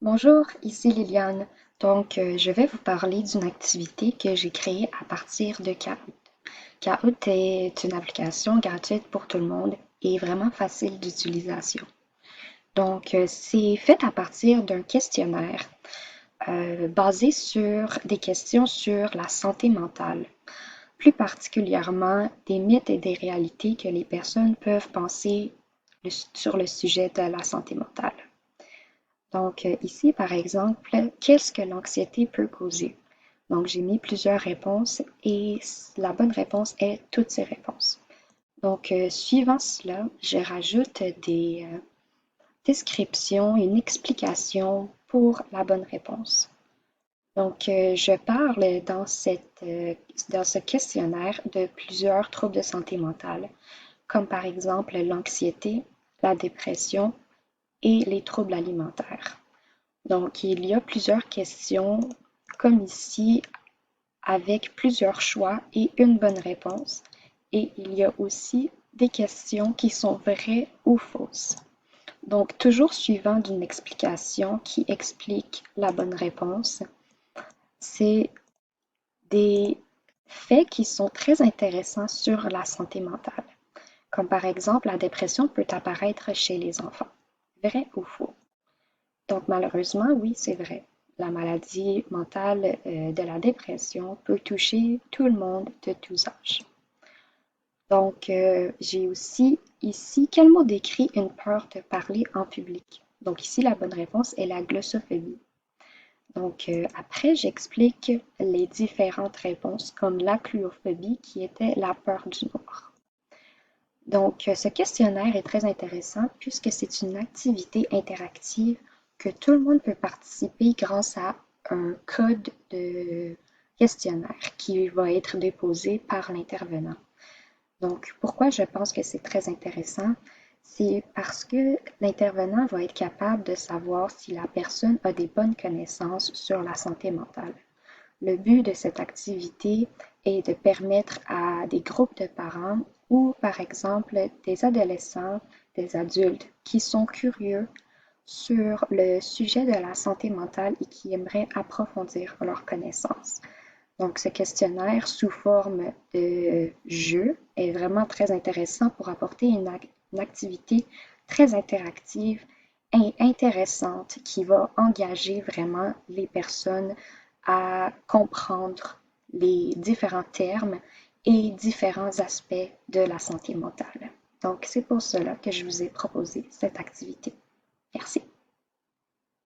Bonjour, ici Liliane. Je vais vous parler d'une activité que j'ai créée à partir de Kahoot. Kahoot est une application gratuite pour tout le monde et vraiment facile d'utilisation. C'est fait à partir d'un questionnaire basé sur des questions sur la santé mentale, plus particulièrement des mythes et des réalités que les personnes peuvent penser sur le sujet de la santé mentale. Ici, par exemple, qu'est-ce que l'anxiété peut causer? Donc, j'ai mis plusieurs réponses et la bonne réponse est toutes ces réponses. Suivant cela, je rajoute des descriptions et une explication pour la bonne réponse. Je parle dans ce questionnaire de plusieurs troubles de santé mentale, comme par exemple l'anxiété, la dépression et les troubles alimentaires. Il y a plusieurs questions, comme ici, avec plusieurs choix et une bonne réponse. Et il y a aussi des questions qui sont vraies ou fausses. Donc, toujours suivant d'une explication qui explique la bonne réponse, c'est des faits qui sont très intéressants sur la santé mentale. Comme par exemple, la dépression peut apparaître chez les enfants. Vrai ou faux? Donc malheureusement, oui, c'est vrai. La maladie mentale de la dépression peut toucher tout le monde de tous âges. J'ai aussi ici quel mot décrit une peur de parler en public. Donc ici, la bonne réponse est la glossophobie. Après, j'explique les différentes réponses comme la cluophobie qui était la peur du noir. Ce questionnaire est très intéressant puisque c'est une activité interactive que tout le monde peut participer grâce à un code de questionnaire qui va être déposé par l'intervenant. Pourquoi je pense que c'est très intéressant? C'est parce que l'intervenant va être capable de savoir si la personne a des bonnes connaissances sur la santé mentale. Le but de cette activité est de permettre à des groupes de parents ou, par exemple, des adolescents, des adultes qui sont curieux sur le sujet de la santé mentale et qui aimeraient approfondir leurs connaissances. Ce questionnaire sous forme de jeu est vraiment très intéressant pour apporter une activité très interactive et intéressante qui va engager vraiment les personnes à comprendre les différents termes et différents aspects de la santé mentale. C'est pour cela que je vous ai proposé cette activité. Merci.